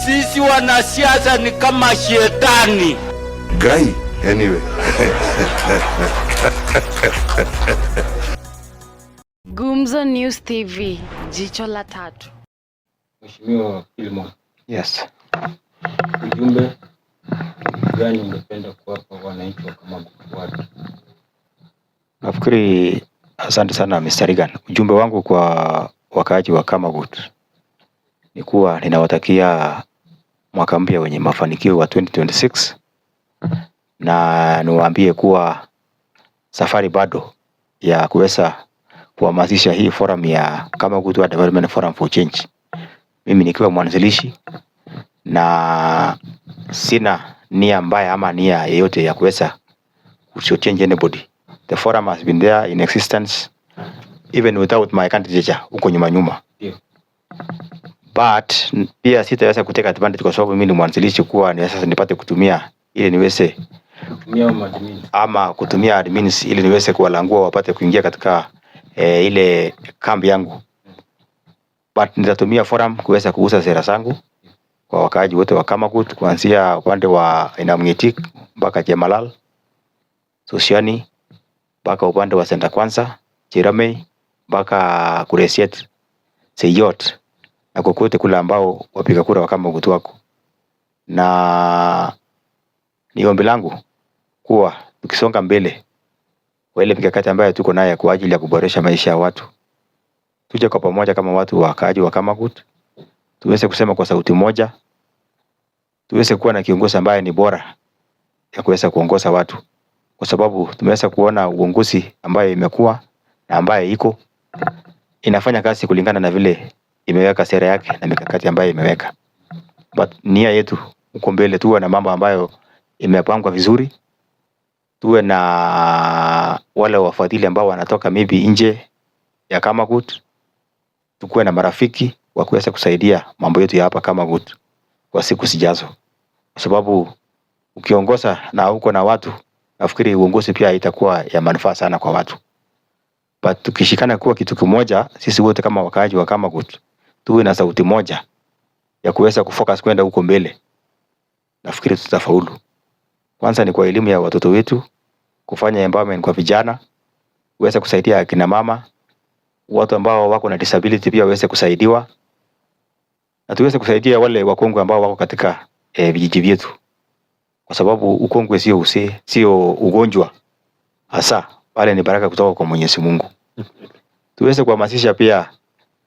Sisi wanasiasa ni kama shetani. Guy, anyway. Gumzo News TV, jicho la tatu. Mheshimiwa Kilmo. Yes. Ujumbe gani ungependa kuwapa wananchi wa Kamagut? Nafikiri asante sana Mr. Regan. Ujumbe wangu kwa wakaaji wa Kamagut ni kuwa ninawatakia mwaka mpya wenye mafanikio wa 2026, na niwaambie kuwa safari bado ya kuweza kuhamasisha hii forum ya Kamagut Development Forum for Change. Mimi nikiwa mwanzilishi na sina nia mbaya ama nia yeyote ya kuweza to change anybody. The forum has been there in existence even without my candidature huko nyuma. But pia sitaweza kuteka advantage kwa sababu mimi ni mwanzilishi kuwa ni sasa nipate kutumia ili niweze kutumia admins ili niweze kuwalangua wapate kuingia katika ile kambi yangu. But nitatumia forum kuweza kuuza sera zangu kwa wakaaji wote wa Kamagut, kuanzia upande wa Inamngetik mpaka Jemalal, Sosiani mpaka upande wa Senta Kwanza, Chiramei mpaka Kuresiet, Seyot na kokote kule ambao wapiga kura wa Kamagut wako. Na ni ombi langu kuwa tukisonga mbele kwa ile mikakati ambayo tuko nayo kwa ajili ya kuboresha maisha ya watu, tuje kwa pamoja kama watu wakaaji wa Kamagut, tuweze kusema kwa sauti moja, tuweze kuwa na kiongozi ambaye ni bora ya kuweza kuongoza watu, kwa sababu tumeweza kuona uongozi ambaye imekuwa na ambaye iko inafanya kazi kulingana na vile imeweka sera yake na mikakati ambayo imeweka. But nia yetu uko mbele tuwe na mambo ambayo imepangwa vizuri, tuwe na wale wafadhili ambao wanatoka maybe nje ya Kamagut, tukuwe na marafiki wa kuweza kusaidia mambo yetu ya hapa Kamagut kwa siku zijazo, kwa sababu ukiongoza na uko na watu, nafikiri uongozi pia itakuwa ya manufaa sana kwa watu. But tukishikana kuwa kitu kimoja, sisi wote kama wakaaji wa Kamagut tuwe na sauti moja ya kuweza kufocus kwenda huko mbele, nafikiri tutafaulu. Kwanza ni kwa elimu ya watoto wetu, kufanya empowerment kwa vijana, kuweza kusaidia akina mama, watu ambao wako na disability pia waweze kusaidiwa, na tuweze kusaidia wale wakongwe ambao wako katika vijiji vyetu, kwa sababu ukongwe sio ugonjwa hasa, bali ni baraka kutoka kwa Mwenyezi Mungu. Tuweze kuhamasisha pia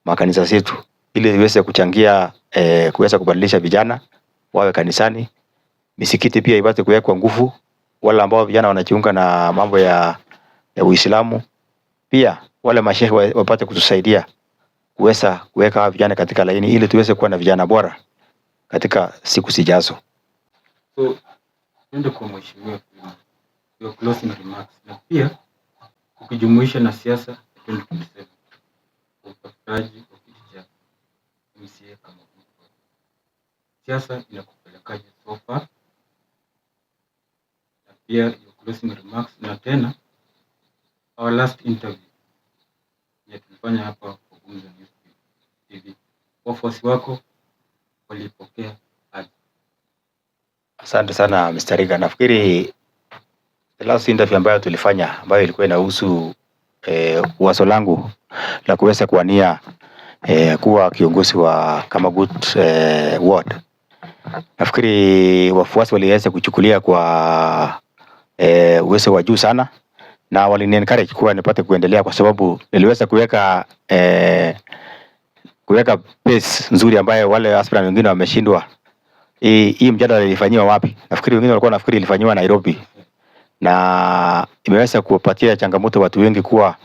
makanisa zetu ili iweze kuchangia kuweza kubadilisha vijana wawe kanisani. Misikiti pia ipate kuwekwa nguvu, wale ambao vijana wanajiunga na mambo ya Uislamu. Pia wale mashehe wapate kutusaidia kuweza kuweka vijana katika laini ili tuweze kuwa na vijana bora katika siku zijazo. So, ndio kwa mheshimiwa your closing remarks, na pia ukijumuisha na siasa 2027 utafutaji wa kijiji MCA Kamagut. Siasa inakupelekaje so far? Na pia your closing remarks, na tena our last interview ya tulifanya hapa kwa Gumzo News TV, wafuasi wako walipokea aje? Asante sana Mr. Riga. Nafikiri the last interview ambayo tulifanya ambayo ilikuwa inahusu wazo langu la kuweza kuwania kuwa kiongozi wa Kamagut ward. Nafikiri wafuasi waliweza kuchukulia kwa uwezo wa juu sana, na walini-encourage kuwa nipate kuendelea kwa sababu niliweza kuweka pace nzuri ambayo wale aspirant wengine wameshindwa. Hii mjadala ilifanywa wapi? Nafikiri wengine walikuwa nafikiri ilifanywa Nairobi, na imeweza kuwapatia changamoto watu wengi kuwa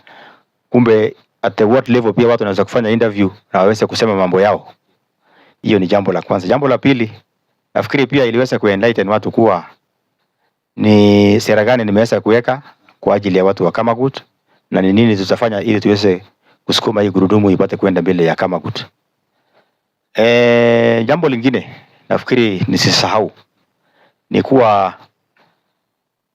kumbe at the ward level pia watu wanaweza kufanya interview na waweze kusema mambo yao. Hiyo ni jambo la kwanza. Jambo la pili, nafikiri pia iliweza kuenlighten watu kuwa ni sera gani nimeweza kuweka kwa ajili ya watu wa Kamagut na ni nini tutafanya ili tuweze kusukuma hii gurudumu ipate kwenda mbele ya Kamagut. Jambo lingine nafikiri nisisahau ni kuwa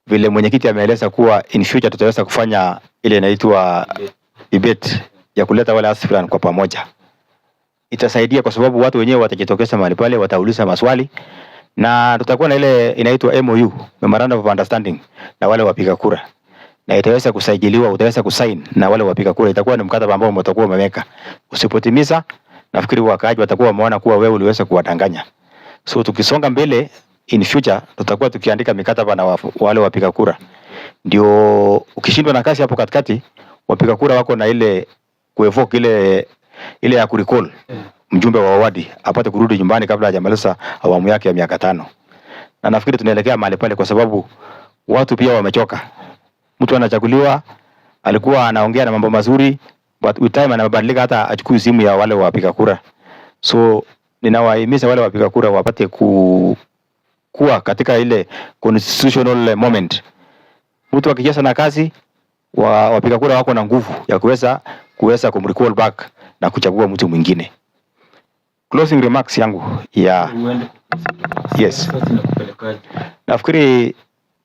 vile mwenyekiti ameeleza kuwa in future tutaweza kufanya ile inaitwa debate ya kuleta wale aspirant kwa pamoja. itasaidia kwa sababu watu wenyewe watajitokeza mahali pale, watauliza maswali na tutakuwa na ile inaitwa MOU, Memorandum of Understanding, na wale wapiga kura, na itaweza kusajiliwa, utaweza kusign na wale wapiga kura. Itakuwa ni mkataba ambao mtakuwa umeweka. Usipotimiza, nafikiri wakaaji watakuwa wameona kuwa wewe uliweza kuwadanganya. So tukisonga mbele in future tutakuwa tukiandika mikataba na wale wapiga kura. Ndio ukishindwa na kazi hapo katikati, wapiga kura wako na ile kuevoke ile ya kurecall mjumbe wa wadi apate kurudi nyumbani kabla hajamaliza awamu yake ya miaka 5. Na nafikiri tunaelekea mahali pale kwa sababu watu pia wamechoka. Mtu anachaguliwa, alikuwa anaongea na mambo mazuri, but with time anabadilika, hata achukue simu ya wale wapiga kura. So ninawahimiza wale wapiga kura wapate kuwa katika ile constitutional moment. Mtu akijaza na kazi, wapiga kura wako na nguvu ya kuweza kumrecall back na kuchagua mtu mwingine. Closing remarks yangu ya yes. Nafikiri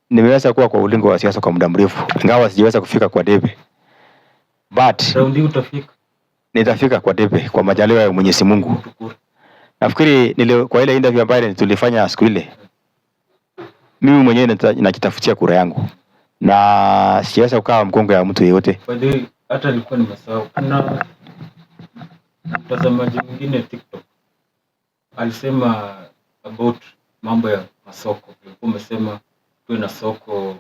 nimeweza kuwa kwa ulingo wa siasa kwa muda mrefu, ingawa sijaweza kufika kwa debe. But nitafika kwa debe kwa majaliwa ya Mwenyezi Mungu. Nafikiri kwa ile interview ambayo tulifanya siku ile, mimi mwenyewe najitafutia kura yangu na siweza kukaa mkongo ya mtu yeyote. Hata nilikuwa nimesahau, kuna mtazamaji mwingine TikTok alisema about mambo ya masoko. Ulikuwa umesema tuwe na soko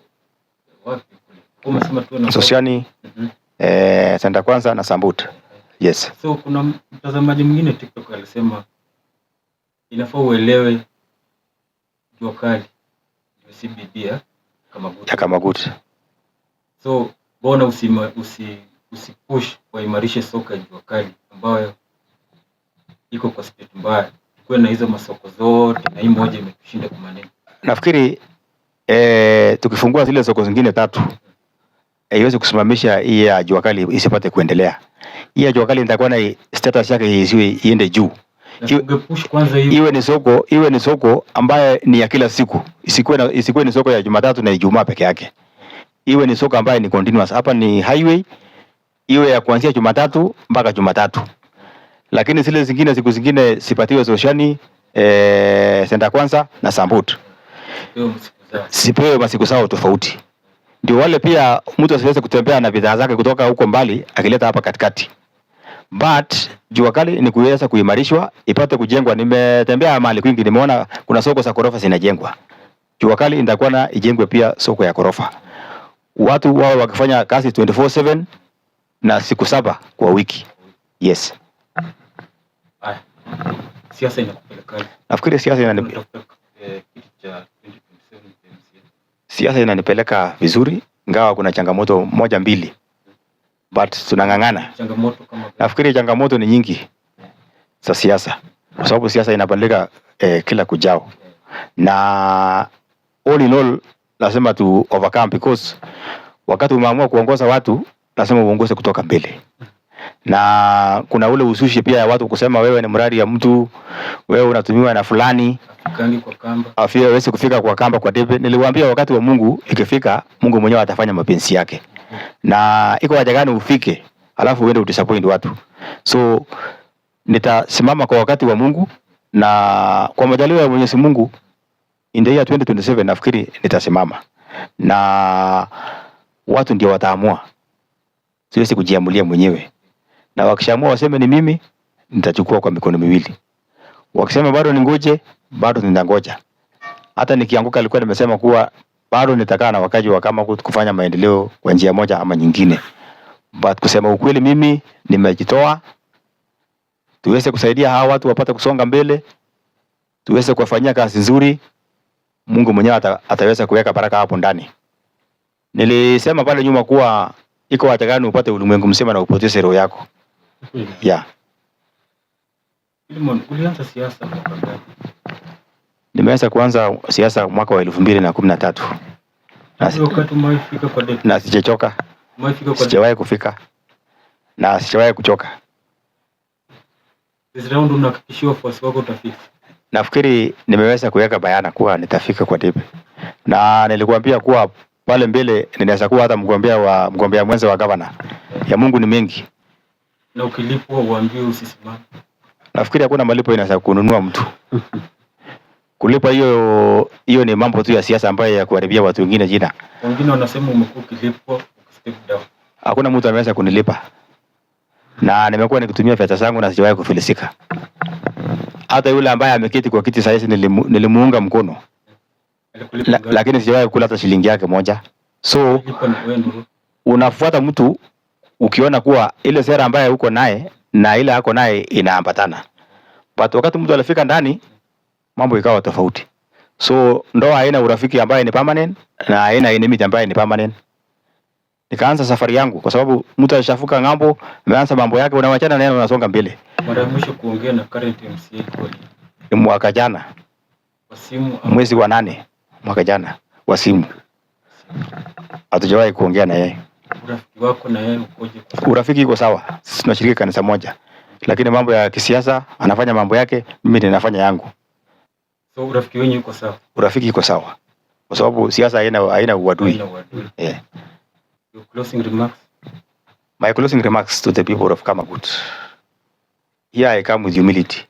wapi kule? Ulikuwa umesema tuwe na Sosiani, Senta Kwanza na Sambut. Yes. So kuna mtazamaji mwingine TikTok alisema inafaa uelewe jua kali CBD Kamagut. So bona usipush waimarishe soka jua kali ambayo iko kwa state mbaya. Tuwe na hizo masoko zote na hii moja imetushinda kwa maneno. Nafikiri tukifungua zile soko zingine 3 iweze kusimamisha hii ya jua kali isipate kuendelea. Hii ya jua kali itakuwa na status yake iende juu. Iwe ni soko ambaye ni ya kila siku. Isikuwe ni soko ya Jumatatu na Ijumaa peke yake. Iwe ni soko ambaye ni continuous. Hapa ni highway, iwe ya kuanzia Jumatatu mpaka Jumatatu. Lakini zile zingine siku zingine sipatiwe Sosiani, Senta Kwanza na Sambut. Sipewe masiku sawa tofauti. Ndio wale pia mtu asiweze kutembea na bidhaa zake kutoka huko mbali akileta hapa katikati. But jua kali ni kuweza kuimarishwa, ipate kujengwa. Nimetembea mahali kwingi, nimeona kuna soko za ghorofa zinajengwa. Jua kali itakuwa na ijengwe pia soko ya ghorofa. Watu wao wakifanya kazi 24/7 na siku 7 kwa wiki. Yes. Siasa inakupeleka. Nafikiri siasa inanipeleka vizuri, ingawa kuna changamoto 1-2. But tunang'ang'ana. Changamoto kama nafikiri changamoto ni nyingi za siasa. Kwa sababu siasa inabadilika kila kujao. Na all in all lazima tu overcome, because wakati umeamua kuongoza watu lazima uongoze kutoka mbele. Na kuna ule usushi pia ya watu kusema wewe ni mradi ya mtu, wewe unatumiwa na fulani, kwa kamba. Afia wewe kufika kwa kamba kwa debe. Niliwaambia wakati wa Mungu ikifika, Mungu mwenyewe atafanya mapenzi yake. Na iko haja gani ufike alafu uende udisappoint watu? So nitasimama kwa wakati wa Mungu, na kwa majaliwa ya Mwenyezi Mungu in the year 2027 nafikiri nitasimama. Na watu ndio wataamua. Siwezi kujiamulia mwenyewe. Na wakishaamua waseme ni mimi, nitachukua kwa mikono miwili. Wakisema bado ningoje, bado ninangoja. Hata nikianguka alikuwa nimesema kuwa bado nitakaa na wakaji wa Kamagut kufanya maendeleo kwa njia moja ama nyingine. But kusema ukweli, mimi nimejitoa tuweze kusaidia hawa watu wapate kusonga mbele, tuweze kuwafanyia kazi nzuri. Mungu mwenyewe ataweza kuweka baraka hapo ndani. Nilisema pale nyuma kuwa iko haja gani upate ulimwengu mzima na upoteze roho yako. Yeah. Ulianza siasa mwaka gani? Nimeanza kuanza siasa mwaka wa 2013. Wakati umefika kwa debe. Na sijachoka. Sijawahi kufika. Na sijawahi kuchoka. This round unahakikishiwa wafuasi wako utafika. Nafikiri nimeweza kuweka bayana kuwa nitafika kwa debe. Na nilikwambia kuwa pale mbele ninaweza kuwa hata mgombea mwenza wa gavana. Ya Mungu ni mengi. Na ukilipwa uambiwe usisimame. Nafikiri hakuna malipo inaweza kununua mtu. Kulipa hiyo ni mambo tu ya siasa ambayo ya kuharibia watu wengine jina. Wengine wanasema umekuwa ukilipwa ukistep down. Hakuna mtu ameweza kunilipa. Na nimekuwa nikitumia pesa zangu na sijawahi kufilisika. Hata yule ambaye ameketi kwa kiti sasa nilimuunga mkono. Lakini sijawahi kula hata shilingi yake moja. So unafuata mtu ukiona kuwa ile sera ambaye uko naye na ile hako naye inaambatana. But wakati mtu alifika ndani mambo ikawa tofauti. So ndoa haina urafiki ambaye ni permanent na haina enemy ambaye ni permanent. Nikaanza safari yangu kwa sababu mtu alishafuka ngambo, ameanza mambo yake, unawachana naye unasonga mbele. Mara mwisho kuongea na current MCA kweli ni mwaka jana. Kwa simu mwezi wa 8 mwaka jana wa simu. Hatujawahi kuongea na yeye. Urafiki wako na yeye ukoje? Urafiki iko sawa. Sisi tunashiriki kanisa moja. Lakini mambo ya kisiasa anafanya mambo yake, mimi ninafanya yangu. So urafiki wenyu uko sawa? Urafiki iko sawa. Kwa sababu siasa haina uadui. Yeah. Your closing remarks? My closing remarks to the people of Kamagut. Here I come with humility.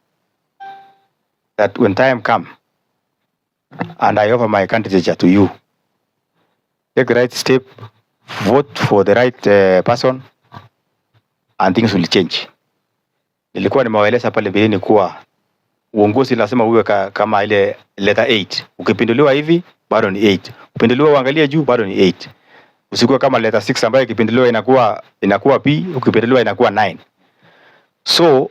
That when time comes and I offer my candidature to you, take the right step, vote for the right person and things will change. Nilikuwa nimewaeleza pale mbeleni kuwa uongozi lazima uwe kama ile letter 8. Ukipinduliwa hivi bado ni 8. Ukipinduliwa uangalie juu bado ni 8. Usikuwe kama letter 6 ambayo ikipinduliwa inakuwa P, ukipinduliwa inakuwa 9. So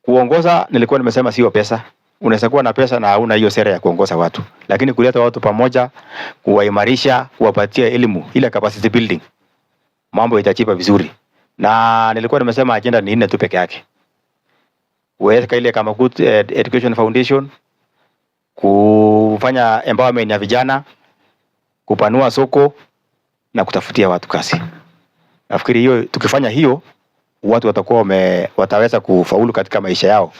kuongoza nilikuwa nimesema sio pesa. Unaweza kuwa na pesa na hauna hiyo sera ya kuongoza watu. Lakini kuleta watu pamoja, kuwaimarisha, kuwapatia elimu, ile capacity building, mambo itachipa vizuri. Na nilikuwa nimesema agenda ni 4 tu peke yake. Kuweka ile Kamagut Education Foundation, kufanya empowerment ya vijana, kupanua soko na kutafutia watu kazi. Nafikiri hiyo tukifanya hiyo watu wataweza kufaulu katika maisha yao.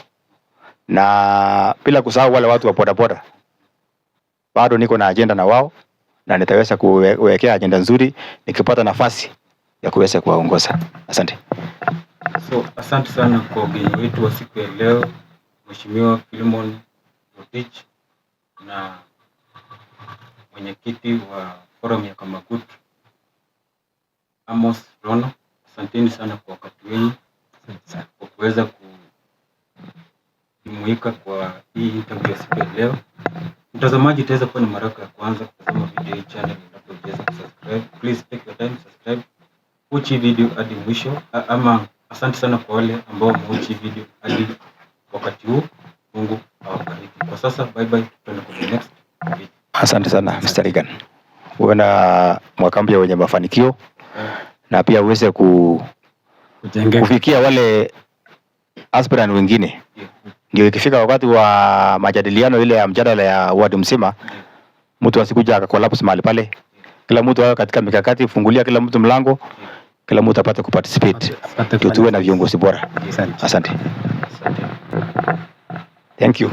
Na bila kusahau wale watu wa bodaboda. Bado niko na agenda na wao na nitaweza kuwekea agenda nzuri nikipata nafasi ya kuweza kuwaongoza. Asante. So asante sana kwa ugeni wetu wa siku ya leo, Mheshimiwa Philemon Rotich na mwenyekiti wa forum ya Kamagut Amos Rono. Asanteni sana kwa wakati wenu kwa kuweza kujumuika kwa hii interview ya siku ya leo. Mtazamaji, itaweza kuwa ni mara ya kwanza kutazama video hii channel, unapoweza kusubscribe. Please take your time, subscribe. Watch video hadi mwisho. Asante sana kwa wale ambao watch video hadi wakati huu. Mungu awabariki. Kwa sasa bye bye, tutaenda kwa next video. Asante sana Mr. Regan. Uwe na mwaka mpya wenye mafanikio na pia uweze kufikia wale aspirant wengine. Ndio ikifika wakati wa majadiliano ile ya mjadala ya ward mzima, mtu asikuja akakolapse mahali pale. Kila mtu awe katika mikakati, fungulia kila mtu mlango, kila mtu apate kuparticipate. Tuwe na viongozi bora. Asante. Thank you.